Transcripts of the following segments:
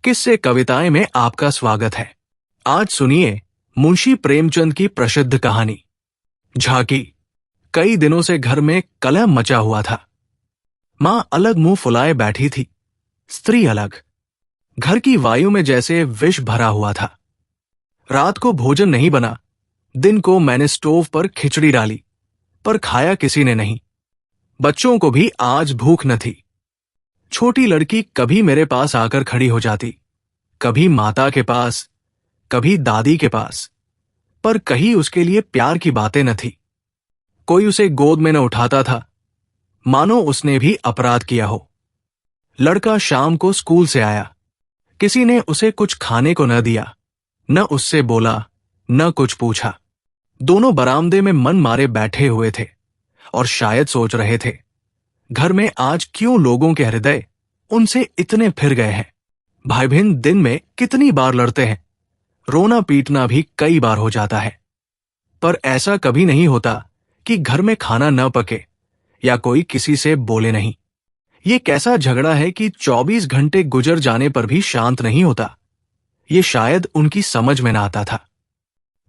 किस्से कविताएं में आपका स्वागत है। आज सुनिए मुंशी प्रेमचंद की प्रसिद्ध कहानी झांकी। कई दिनों से घर में कलह मचा हुआ था। मां अलग मुंह फुलाए बैठी थी, स्त्री अलग। घर की वायु में जैसे विष भरा हुआ था। रात को भोजन नहीं बना। दिन को मैंने स्टोव पर खिचड़ी डाली, पर खाया किसी ने नहीं। बच्चों को भी आज भूख न थी। छोटी लड़की कभी मेरे पास आकर खड़ी हो जाती, कभी माता के पास, कभी दादी के पास, पर कहीं उसके लिए प्यार की बातें न थी। कोई उसे गोद में न उठाता था, मानो उसने भी अपराध किया हो। लड़का शाम को स्कूल से आया, किसी ने उसे कुछ खाने को न दिया, न उससे बोला, न कुछ पूछा। दोनों बरामदे में मन मारे बैठे हुए थे और शायद सोच रहे थे, घर में आज क्यों लोगों के हृदय उनसे इतने फिर गए हैं। भाई बहन दिन में कितनी बार लड़ते हैं, रोना पीटना भी कई बार हो जाता है, पर ऐसा कभी नहीं होता कि घर में खाना न पके या कोई किसी से बोले नहीं। ये कैसा झगड़ा है कि 24 घंटे गुजर जाने पर भी शांत नहीं होता। ये शायद उनकी समझ में न आता था।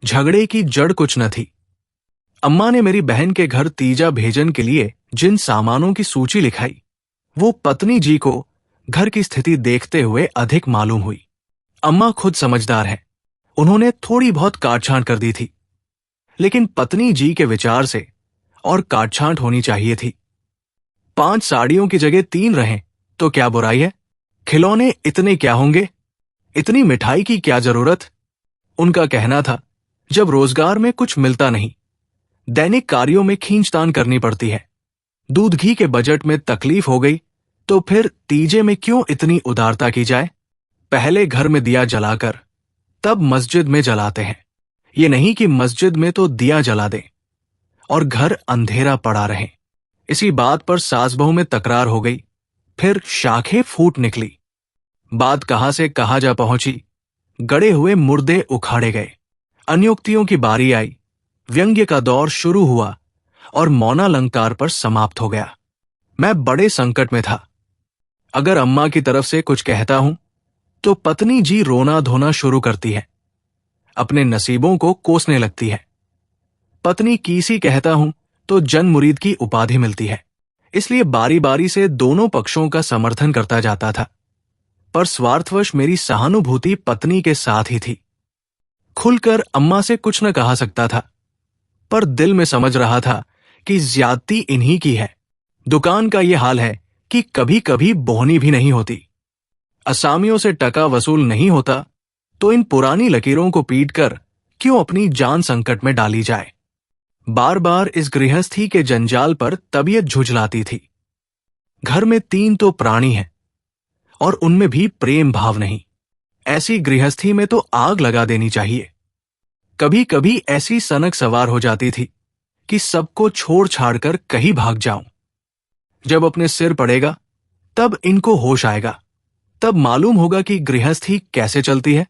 झगड़े की जड़ कुछ न थी। अम्मा ने मेरी बहन के घर तीजा भेजन के लिए जिन सामानों की सूची लिखाई, वो पत्नी जी को घर की स्थिति देखते हुए अधिक मालूम हुई। अम्मा खुद समझदार है, उन्होंने थोड़ी बहुत काटछांट कर दी थी, लेकिन पत्नी जी के विचार से और काटछांट होनी चाहिए थी। 5 साड़ियों की जगह 3 रहें तो क्या बुराई है। खिलौने इतने क्या होंगे, इतनी मिठाई की क्या जरूरत। उनका कहना था, जब रोजगार में कुछ मिलता नहीं, दैनिक कार्यों में खींचतान करनी पड़ती है, दूध घी के बजट में तकलीफ हो गई तो फिर तीजे में क्यों इतनी उदारता की जाए। पहले घर में दिया जलाकर तब मस्जिद में जलाते हैं, ये नहीं कि मस्जिद में तो दिया जला दें और घर अंधेरा पड़ा रहे। इसी बात पर सास बहू में तकरार हो गई, फिर शाखें फूट निकली। बात कहां से कहां जा पहुंची, गड़े हुए मुर्दे उखाड़े गए। अन्योक्तियों की बारी आई, व्यंग्य का दौर शुरू हुआ और मौनालंकार पर समाप्त हो गया। मैं बड़े संकट में था। अगर अम्मा की तरफ से कुछ कहता हूं तो पत्नी जी रोना धोना शुरू करती है, अपने नसीबों को कोसने लगती है। पत्नी कीसी कहता हूं तो जन मुरीद की उपाधि मिलती है, इसलिए बारी बारी से दोनों पक्षों का समर्थन करता जाता था, पर स्वार्थवश मेरी सहानुभूति पत्नी के साथ ही थी। खुलकर अम्मा से कुछ न कहा सकता था, पर दिल में समझ रहा था कि ज्यादती इन्हीं की है। दुकान का ये हाल है कि कभी कभी बोहनी भी नहीं होती। असामियों से टका वसूल नहीं होता तो इन पुरानी लकीरों को पीटकर क्यों अपनी जान संकट में डाली जाए। बार बार इस गृहस्थी के जंजाल पर तबीयत झुझलाती थी। घर में 3 तो प्राणी हैं और उनमें भी प्रेम भाव नहीं। ऐसी गृहस्थी में तो आग लगा देनी चाहिए। कभी कभी ऐसी सनक सवार हो जाती थी कि सबको छोड़ छाड़ कर कहीं भाग जाऊं। जब अपने सिर पड़ेगा तब इनको होश आएगा, तब मालूम होगा कि गृहस्थी कैसे चलती है।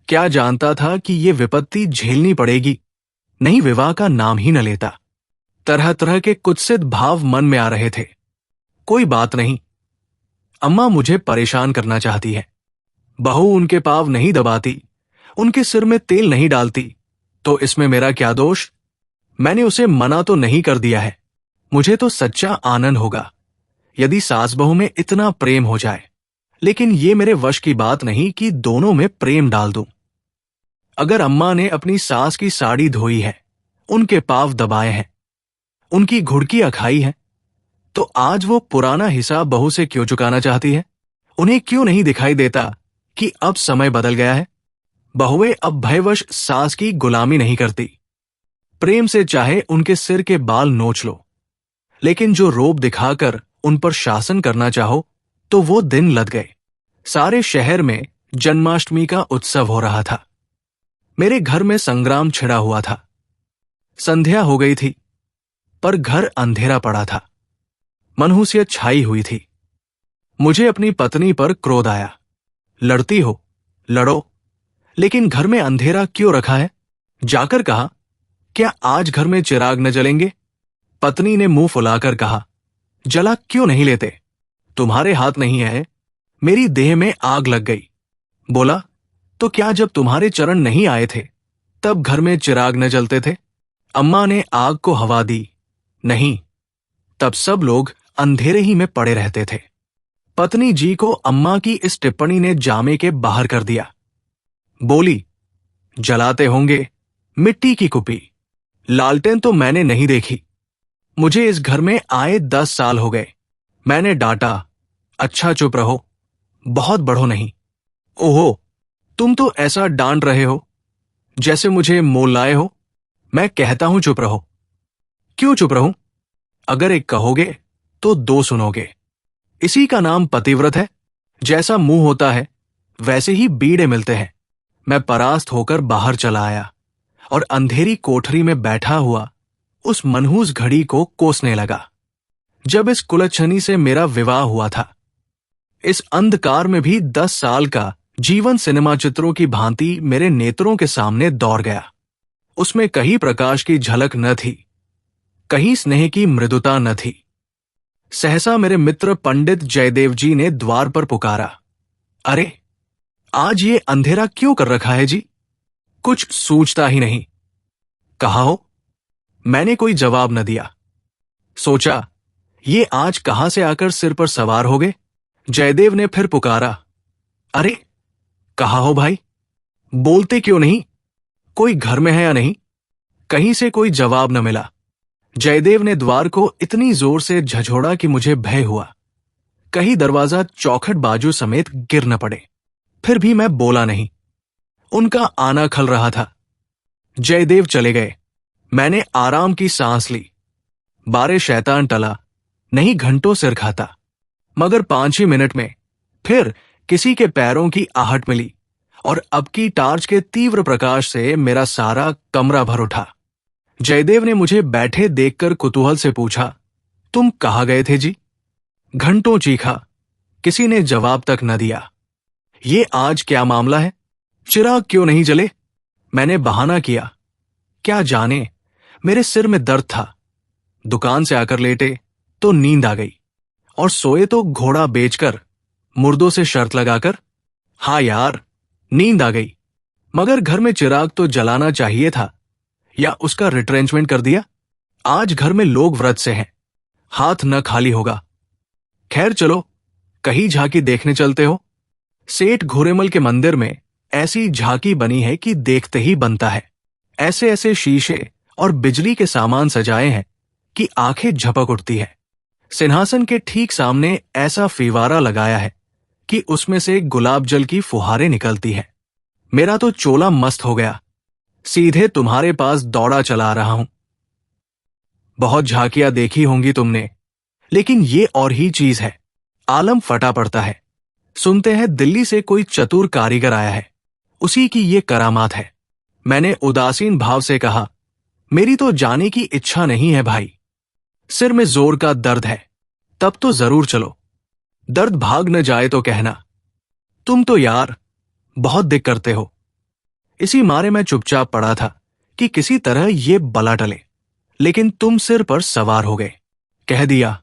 क्या जानता था कि ये विपत्ति झेलनी पड़ेगी, नहीं विवाह का नाम ही न लेता। तरह तरह के कुत्सित भाव मन में आ रहे थे। कोई बात नहीं, अम्मा मुझे परेशान करना चाहती है। बहू उनके पांव नहीं दबाती, उनके सिर में तेल नहीं डालती, तो इसमें मेरा क्या दोष। मैंने उसे मना तो नहीं कर दिया है। मुझे तो सच्चा आनंद होगा यदि सास बहू में इतना प्रेम हो जाए, लेकिन ये मेरे वश की बात नहीं कि दोनों में प्रेम डाल दूं। अगर अम्मा ने अपनी सास की साड़ी धोई है, उनके पांव दबाए हैं, उनकी घुड़कियां खाई हैं, तो आज वो पुराना हिसाब बहू से क्यों चुकाना चाहती है। उन्हें क्यों नहीं दिखाई देता कि अब समय बदल गया है। बहुएं अब भयवश सास की गुलामी नहीं करती। प्रेम से चाहे उनके सिर के बाल नोच लो, लेकिन जो रोब दिखाकर उन पर शासन करना चाहो तो वो दिन लद गए। सारे शहर में जन्माष्टमी का उत्सव हो रहा था। मेरे घर में संग्राम छिड़ा हुआ था। संध्या हो गई थी, पर घर अंधेरा पड़ा था। मनहूसियत छाई हुई थी। मुझे अपनी पत्नी पर क्रोध आया। लड़ती हो, लड़ो, लेकिन घर में अंधेरा क्यों रखा है। जाकर कहा, क्या आज घर में चिराग न जलेंगे। पत्नी ने मुंह फुलाकर कहा, जला क्यों नहीं लेते। तुम्हारे हाथ नहीं है, मेरी देह में आग लग गई। बोला, तो क्या जब तुम्हारे चरण नहीं आए थे तब घर में चिराग न जलते थे? अम्मा ने आग को हवा दी, नहीं, तब सब लोग अंधेरे ही में पड़े रहते थे। पत्नी जी को अम्मा की इस टिप्पणी ने जामे के बाहर कर दिया। बोली, जलाते होंगे मिट्टी की कुपी, लालटेन तो मैंने नहीं देखी। मुझे इस घर में आए 10 साल हो गए। मैंने डांटा, अच्छा चुप रहो, बहुत बढ़ो नहीं। ओहो, तुम तो ऐसा डांट रहे हो जैसे मुझे मोल लाए हो। मैं कहता हूं चुप रहो। क्यों चुप रहूं? अगर एक कहोगे तो 2 सुनोगे। इसी का नाम पतिव्रत है। जैसा मुंह होता है वैसे ही बीड़े मिलते हैं। मैं परास्त होकर बाहर चला आया और अंधेरी कोठरी में बैठा हुआ उस मनहूस घड़ी को कोसने लगा जब इस कुलच्छनी से मेरा विवाह हुआ था। इस अंधकार में भी 10 साल का जीवन सिनेमा चित्रों की भांति मेरे नेत्रों के सामने दौड़ गया। उसमें कहीं प्रकाश की झलक न थी, कहीं स्नेह की मृदुता न थी। सहसा मेरे मित्र पंडित जयदेव जी ने द्वार पर पुकारा, अरे आज ये अंधेरा क्यों कर रखा है जी? कुछ सूझता ही नहीं। कहा हो? मैंने कोई जवाब न दिया। सोचा, ये आज कहां से आकर सिर पर सवार हो गए? जयदेव ने फिर पुकारा, अरे कहा हो भाई, बोलते क्यों नहीं? कोई घर में है या नहीं? कहीं से कोई जवाब न मिला। जयदेव ने द्वार को इतनी जोर से झझोड़ा कि मुझे भय हुआ, कहीं दरवाजा चौखट बाजू समेत गिर न पड़े। फिर भी मैं बोला नहीं। उनका आना खल रहा था। जयदेव चले गए। मैंने आराम की सांस ली। बारे शैतान टला, नहीं घंटों सिर खाता। मगर 5 ही मिनट में फिर किसी के पैरों की आहट मिली और अब की टार्च के तीव्र प्रकाश से मेरा सारा कमरा भर उठा। जयदेव ने मुझे बैठे देखकर कुतूहल से पूछा, तुम कहाँ गए थे जी? घंटों चीखा, किसी ने जवाब तक न दिया। ये आज क्या मामला है? चिराग क्यों नहीं जले? मैंने बहाना किया। क्या जाने, मेरे सिर में दर्द था। दुकान से आकर लेटे तो नींद आ गई और सोए तो घोड़ा बेचकर, मुर्दों से शर्त लगाकर। हाँ यार, नींद आ गई। मगर घर में चिराग तो जलाना चाहिए था, या उसका रिट्रेंचमेंट कर दिया। आज घर में लोग व्रत से हैं, हाथ न खाली होगा। खैर चलो, कहीं झांकी देखने चलते हो। सेठ घोरेमल के मंदिर में ऐसी झांकी बनी है कि देखते ही बनता है। ऐसे ऐसे शीशे और बिजली के सामान सजाए हैं कि आंखें झपक उठती है। सिंहासन के ठीक सामने ऐसा फीवारा लगाया है कि उसमें से गुलाब जल की फुहारें निकलती हैं। मेरा तो चोला मस्त हो गया, सीधे तुम्हारे पास दौड़ा चला रहा हूं। बहुत झांकियां देखी होंगी तुमने, लेकिन ये और ही चीज है। आलम फटा पड़ता है। सुनते हैं दिल्ली से कोई चतुर कारीगर आया है, उसी की ये करामात है। मैंने उदासीन भाव से कहा, मेरी तो जाने की इच्छा नहीं है भाई। सिर में जोर का दर्द है, तब तो जरूर चलो। दर्द भाग न जाए तो कहना। तुम तो यार बहुत दिक करते हो। इसी मारे मैं चुपचाप पड़ा था कि किसी तरह ये बला टले, लेकिन तुम सिर पर सवार हो गए। कह दिया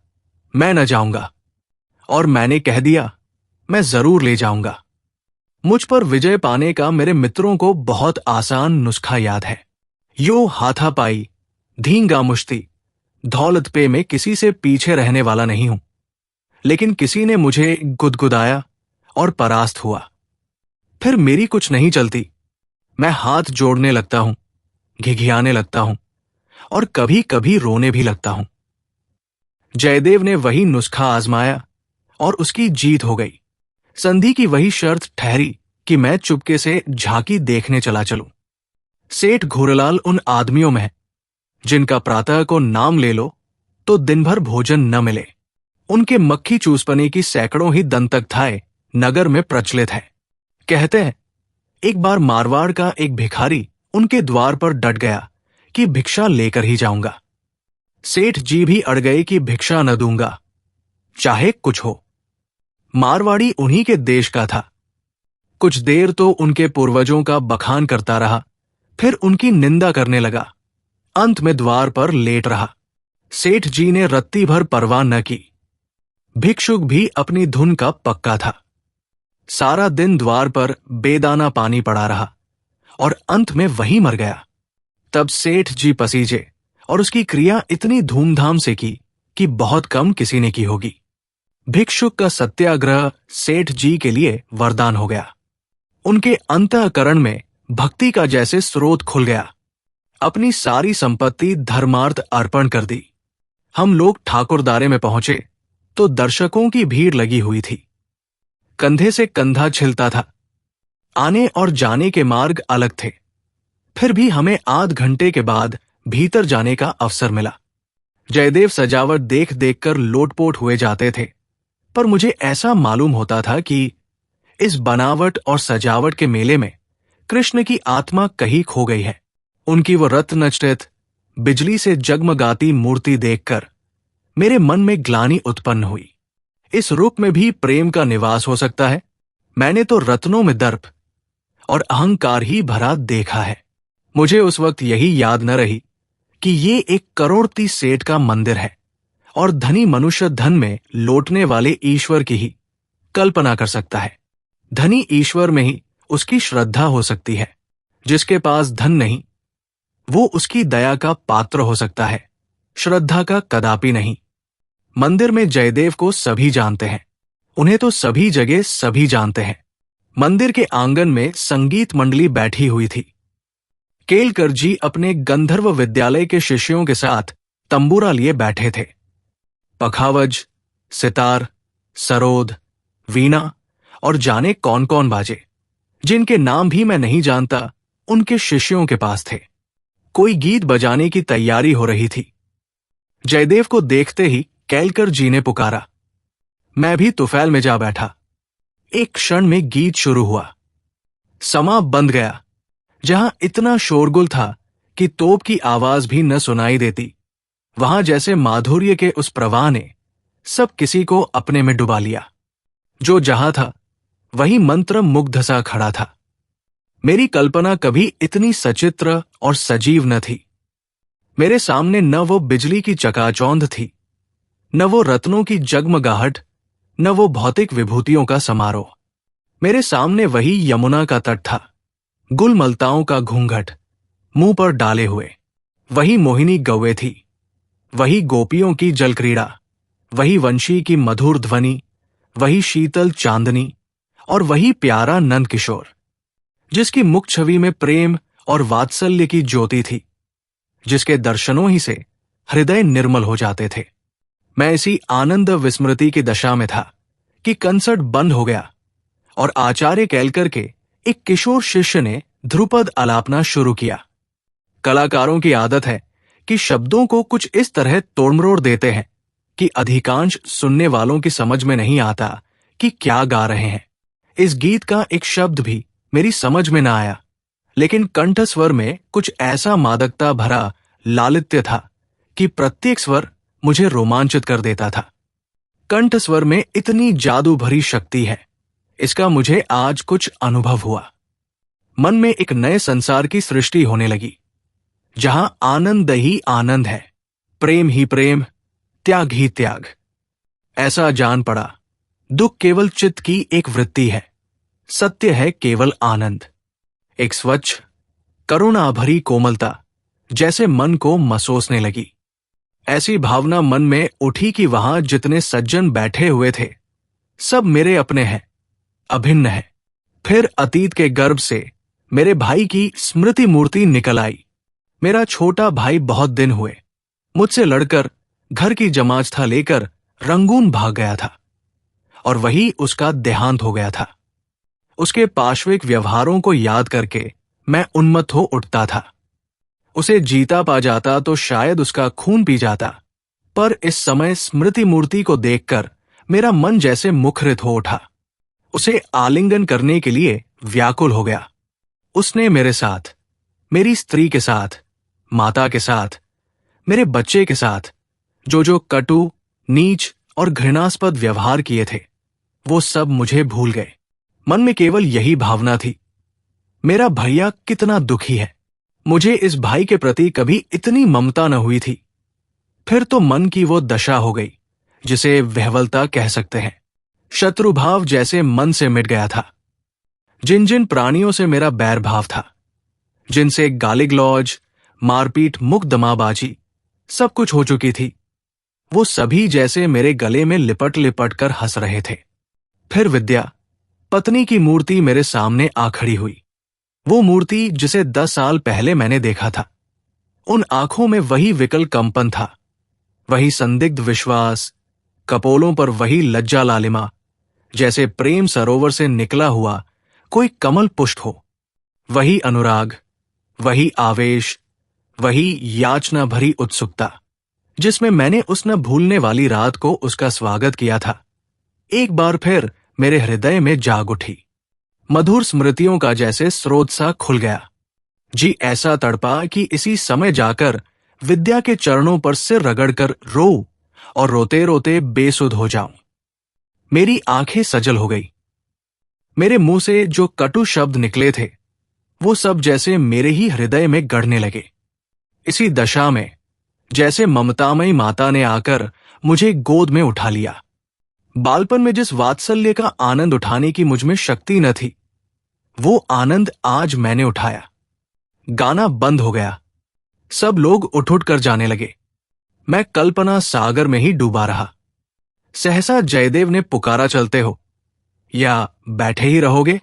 मैं न जाऊंगा, और मैंने कह दिया मैं जरूर ले जाऊंगा। मुझ पर विजय पाने का मेरे मित्रों को बहुत आसान नुस्खा याद है। यो हाथापाई, धींगा मुश्ती, दौलत पे में किसी से पीछे रहने वाला नहीं हूं। लेकिन किसी ने मुझे गुदगुदाया और परास्त हुआ। फिर मेरी कुछ नहीं चलती। मैं हाथ जोड़ने लगता हूं, घिघियाने लगता हूं और कभी कभी रोने भी लगता हूं। जयदेव ने वही नुस्खा आजमाया और उसकी जीत हो गई। संधि की वही शर्त ठहरी कि मैं चुपके से झांकी देखने चला चलूं। सेठ घोरलाल उन आदमियों में है जिनका प्रातः को नाम ले लो तो दिन भर भोजन न मिले। उनके मक्खी चूसपने की सैकड़ों ही दंतकथाएं नगर में प्रचलित है। कहते हैं एक बार मारवाड़ का एक भिखारी उनके द्वार पर डट गया कि भिक्षा लेकर ही जाऊंगा। सेठ जी भी अड़ गए कि भिक्षा न दूंगा, चाहे कुछ हो। मारवाड़ी उन्हीं के देश का था। कुछ देर तो उनके पूर्वजों का बखान करता रहा, फिर उनकी निंदा करने लगा। अंत में द्वार पर लेट रहा। सेठ जी ने रत्ती भर परवाह न की। भिक्षुक भी अपनी धुन का पक्का था। सारा दिन द्वार पर बेदाना पानी पड़ा रहा और अंत में वहीं मर गया। तब सेठ जी पसीजे और उसकी क्रिया इतनी धूमधाम से की कि बहुत कम किसी ने की होगी। भिक्षुक का सत्याग्रह सेठ जी के लिए वरदान हो गया। उनके अंतःकरण में भक्ति का जैसे स्रोत खुल गया। अपनी सारी संपत्ति धर्मार्थ अर्पण कर दी। हम लोग ठाकुरदारे में पहुंचे तो दर्शकों की भीड़ लगी हुई थी। कंधे से कंधा छिलता था। आने और जाने के मार्ग अलग थे। फिर भी हमें आध घंटे के बाद भीतर जाने का अवसर मिला। जयदेव सजावट देख देखकर लोटपोट हुए जाते थे, पर मुझे ऐसा मालूम होता था कि इस बनावट और सजावट के मेले में कृष्ण की आत्मा कहीं खो गई है। उनकी वो रत्नचटित बिजली से जगमगाती मूर्ति देखकर मेरे मन में ग्लानि उत्पन्न हुई। इस रूप में भी प्रेम का निवास हो सकता है। मैंने तो रत्नों में दर्प और अहंकार ही भरा देखा है। मुझे उस वक्त यही याद न रही कि ये एक करोड़ती सेठ का मंदिर है और धनी मनुष्य धन में लौटने वाले ईश्वर की ही कल्पना कर सकता है। धनी ईश्वर में ही उसकी श्रद्धा हो सकती है। जिसके पास धन नहीं, वो उसकी दया का पात्र हो सकता है, श्रद्धा का कदापि नहीं। मंदिर में जयदेव को सभी जानते हैं। उन्हें तो सभी जगह सभी जानते हैं। मंदिर के आंगन में संगीत मंडली बैठी हुई थी। केलकर जी अपने गंधर्व विद्यालय के शिष्यों के साथ तंबूरा लिए बैठे थे। पखावज, सितार, सरोद, वीणा और जाने कौन कौन बाजे, जिनके नाम भी मैं नहीं जानता, उनके शिष्यों के पास थे। कोई गीत बजाने की तैयारी हो रही थी। जयदेव को देखते ही केलकर जी ने पुकारा। मैं भी तुफैल में जा बैठा। एक क्षण में गीत शुरू हुआ। समा बंध गया। जहां इतना शोरगुल था कि तोप की आवाज भी न सुनाई देती, वहां जैसे माधुर्य के उस प्रवाह ने सब किसी को अपने में डुबा लिया। जो जहां था वही मंत्र मुग्ध सा खड़ा था। मेरी कल्पना कभी इतनी सचित्र और सजीव न थी। मेरे सामने न वो बिजली की चकाचौंध थी, न वो रत्नों की जगमगाहट, न वो भौतिक विभूतियों का समारोह। मेरे सामने वही यमुना का तट था, गुलमलताओं का घूंघट मुंह पर डाले हुए। वही मोहिनी गौवे थी, वही गोपियों की जलक्रीड़ा, वही वंशी की मधुर ध्वनि, वही शीतल चांदनी और वही प्यारा नंद किशोर, जिसकी मुख छवि में प्रेम और वात्सल्य की ज्योति थी, जिसके दर्शनों ही से हृदय निर्मल हो जाते थे। मैं इसी आनंद विस्मृति की दशा में था कि कंसर्ट बंद हो गया और आचार्य केलकर के एक किशोर शिष्य ने ध्रुपद आलापना शुरू किया। कलाकारों की आदत है कि शब्दों को कुछ इस तरह तोड़मरोड़ देते हैं कि अधिकांश सुनने वालों की समझ में नहीं आता कि क्या गा रहे हैं। इस गीत का एक शब्द भी मेरी समझ में न आया, लेकिन कंठस्वर में कुछ ऐसा मादकता भरा लालित्य था कि प्रत्येक स्वर मुझे रोमांचित कर देता था। कंठस्वर में इतनी जादू भरी शक्ति है, इसका मुझे आज कुछ अनुभव हुआ। मन में एक नए संसार की सृष्टि होने लगी, जहां आनंद ही आनंद है, प्रेम ही प्रेम, त्याग ही त्याग। ऐसा जान पड़ा, दुख केवल चित्त की एक वृत्ति है, सत्य है केवल आनंद। एक स्वच्छ करुणा भरी कोमलता जैसे मन को मसोसने लगी। ऐसी भावना मन में उठी कि वहां जितने सज्जन बैठे हुए थे, सब मेरे अपने हैं, अभिन्न है। फिर अतीत के गर्भ से मेरे भाई की स्मृति मूर्ति निकल आई। मेरा छोटा भाई बहुत दिन हुए मुझसे लड़कर घर की जमाजथा लेकर रंगून भाग गया था और वही उसका देहांत हो गया था। उसके पाश्विक व्यवहारों को याद करके मैं उन्मत्त हो उठता था। उसे जीता पा जाता तो शायद उसका खून पी जाता, पर इस समय स्मृति मूर्ति को देखकर मेरा मन जैसे मुखरित हो उठा। उसे आलिंगन करने के लिए व्याकुल हो गया। उसने मेरे साथ, मेरी स्त्री के साथ, माता के साथ, मेरे बच्चे के साथ जो जो कटु, नीच और घृणास्पद व्यवहार किए थे, वो सब मुझे भूल गए। मन में केवल यही भावना थी, मेरा भैया कितना दुखी है। मुझे इस भाई के प्रति कभी इतनी ममता न हुई थी। फिर तो मन की वो दशा हो गई जिसे विह्वलता कह सकते हैं। शत्रुभाव जैसे मन से मिट गया था। जिन जिन प्राणियों से मेरा बैर भाव था, जिनसे गाली गलौज, मारपीट, मुकदमाबाजी सब कुछ हो चुकी थी, वो सभी जैसे मेरे गले में लिपट लिपट कर हंस रहे थे। फिर विद्या, पत्नी की मूर्ति मेरे सामने आ खड़ी हुई। वो मूर्ति जिसे 10 साल पहले मैंने देखा था। उन आंखों में वही विकल कंपन था, वही संदिग्ध विश्वास, कपोलों पर वही लज्जा लालिमा, जैसे प्रेम सरोवर से निकला हुआ कोई कमल पुष्प हो। वही अनुराग, वही आवेश, वही याचना भरी उत्सुकता, जिसमें मैंने उस न भूलने वाली रात को उसका स्वागत किया था, एक बार फिर मेरे हृदय में जाग उठी। मधुर स्मृतियों का जैसे स्रोत सा खुल गया। जी ऐसा तड़पा कि इसी समय जाकर विद्या के चरणों पर सिर रगड़कर रो और रोते रोते बेसुध हो जाऊं। मेरी आंखें सजल हो गई। मेरे मुंह से जो कटु शब्द निकले थे, वो सब जैसे मेरे ही हृदय में गड़ने लगे। इसी दशा में जैसे ममतामयी माता ने आकर मुझे गोद में उठा लिया। बालपन में जिस वात्सल्य का आनंद उठाने की मुझ में शक्ति न थी, वो आनंद आज मैंने उठाया। गाना बंद हो गया। सब लोग उठ उठ कर जाने लगे। मैं कल्पना सागर में ही डूबा रहा। सहसा जयदेव ने पुकारा, चलते हो या बैठे ही रहोगे?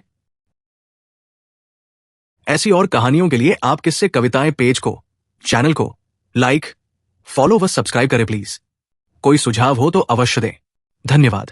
ऐसी और कहानियों के लिए आप किससे कविताएं पेज को, चैनल को लाइक, फॉलो व सब्सक्राइब करें प्लीज। कोई सुझाव हो तो अवश्य दें। धन्यवाद।